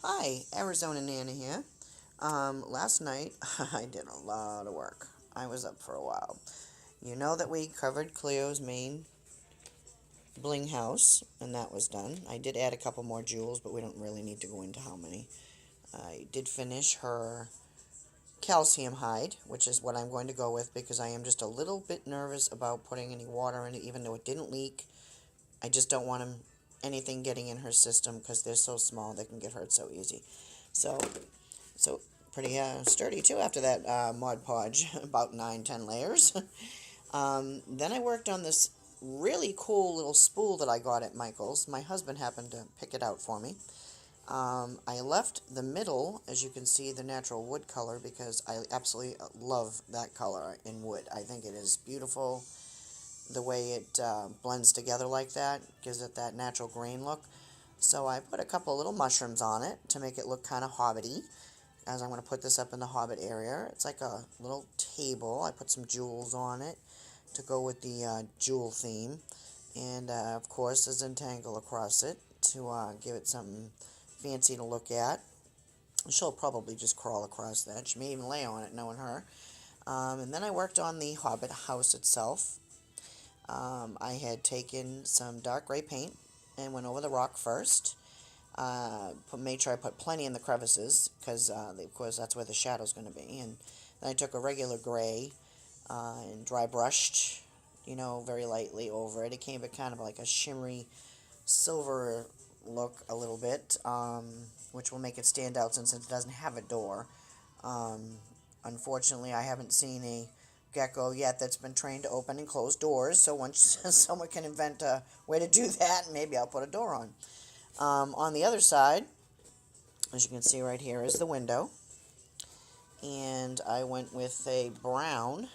Hi, Arizona Nana here. Last night I did a lot of work. I was up for a while. You know that we covered Cleo's main bling house, and that was done. I did add a couple more jewels, but we don't really need to go into how many. I did finish her calcium hide, which is what I'm going to go with because I am just a little bit nervous about putting any water in it, even though it didn't leak. I just don't want anything getting in her system because they're so small they can get hurt so easy. So So pretty sturdy too after that Mod Podge, about 9-10 layers. Then I worked on this really cool little spool that I got at Michael's. My husband happened to pick it out for me. I left the middle, as you can see, the natural wood color because I absolutely love that color in wood. I think it is beautiful. The way it blends together like that gives it that natural grain look. So I put a couple little mushrooms on it to make it look kind of hobbity, as I'm going to put this up in the Hobbit area. It's like a little table. I put some jewels on it to go with the jewel theme. And, of course, a Zentangle across it to give it something fancy to look at. She'll probably just crawl across that. She may even lay on it, knowing her. And then I worked on the Hobbit house itself. I had taken some dark gray paint and went over the rock first. Made sure I put plenty in the crevices because, of course, that's where the shadow's going to be. And then I took a regular gray and dry brushed, very lightly over it. It came kind of like a shimmery silver look a little bit, which will make it stand out since it doesn't have a door. Unfortunately, I haven't seen a gecko yet that's been trained to open and close doors, so once someone can invent a way to do that, maybe I'll put a door on. On the other side, as you can see right here, is the window. And I went with a brown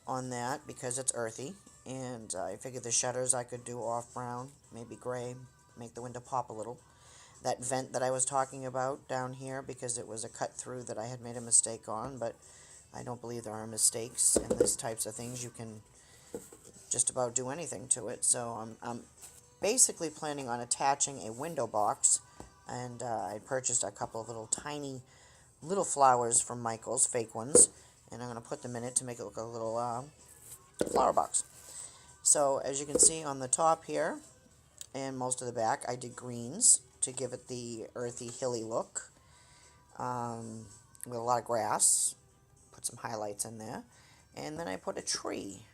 on that because it's earthy. And I figured the shutters I could do off brown, maybe gray, make the window pop a little. That vent that I was talking about down here, because it was a cut through that I had made a mistake on, but I don't believe there are mistakes in these types of things. You can just about do anything to it. So I'm basically planning on attaching a window box, and I purchased a couple of little tiny little flowers from Michael's, fake ones, and I'm going to put them in it to make it look like a little flower box. So as you can see on the top here and most of the back, I did greens to give it the earthy, hilly look, with a lot of grass. Put some highlights in there, and then I put a tree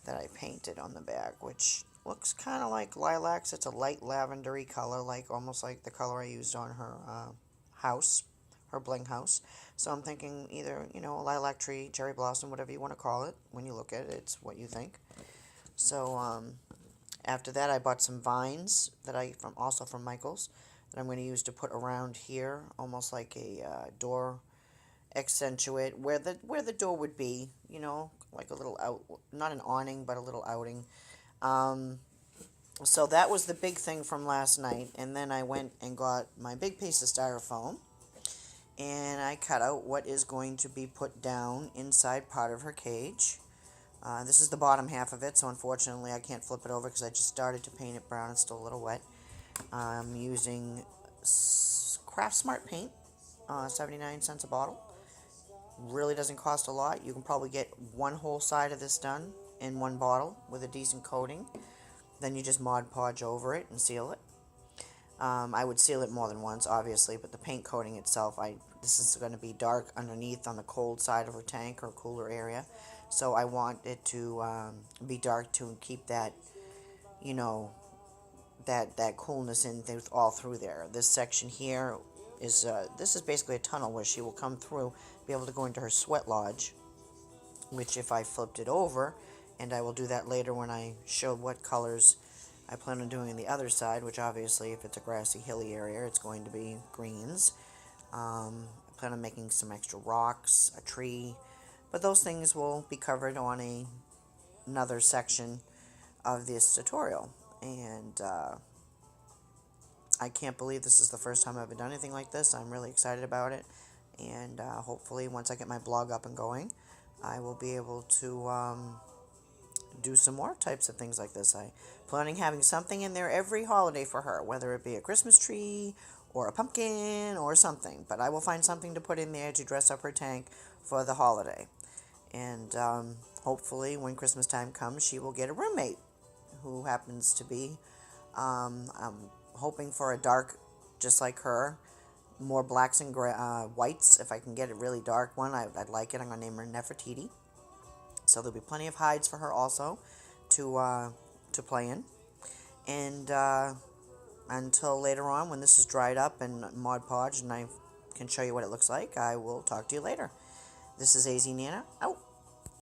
that I painted on the back, which looks kind of like lilacs. It's a light lavendery color, almost like the color I used on her house, her bling house. So I'm thinking either, a lilac tree, cherry blossom, whatever you want to call it. When you look at it, it's what you think. So after that, I bought some vines that also from Michael's, that I'm going to use to put around here, almost like a door accentuate where the door would be, like a little out, not an awning, but a little outing. So that was the big thing from last night. And then I went and got my big piece of styrofoam, and I cut out what is going to be put down inside part of her cage. This is the bottom half of it, so unfortunately I can't flip it over because I just started to paint it brown. It's still a little wet. I'm using Craft Smart paint, 79 cents a bottle. Really doesn't cost a lot. You can probably get one whole side of this done in one bottle with a decent coating. Then you just Mod Podge over it and seal it. I would seal it more than once, obviously, but the paint coating itself, this is going to be dark underneath on the cold side of her tank or cooler area. So I want it to be dark to keep that, that coolness in all through there. This section here this is basically a tunnel where she will come through, be able to go into her sweat lodge, which if I flipped it over, and I will do that later when I show what colors I plan on doing on the other side, which obviously if it's a grassy hilly area it's going to be greens. I plan on making some extra rocks, a tree, but those things will be covered on another section of this tutorial. And I can't believe this is the first time I've ever done anything like this. I'm really excited about it, and hopefully once I get my blog up and going, I will be able to do some more types of things like this. I'm planning having something in there every holiday for her, whether it be a Christmas tree or a pumpkin or something. But I will find something to put in there to dress up her tank for the holiday. And hopefully when Christmas time comes, she will get a roommate who happens to be, I'm hoping for a dark, just like her, more blacks and whites. If I can get a really dark one, I'd like it. I'm going to name her Nefertiti. So there'll be plenty of hides for her also to play in. And until later on, when this is dried up and Mod Podge and I can show you what it looks like, I will talk to you later. This is AZ Nana, out.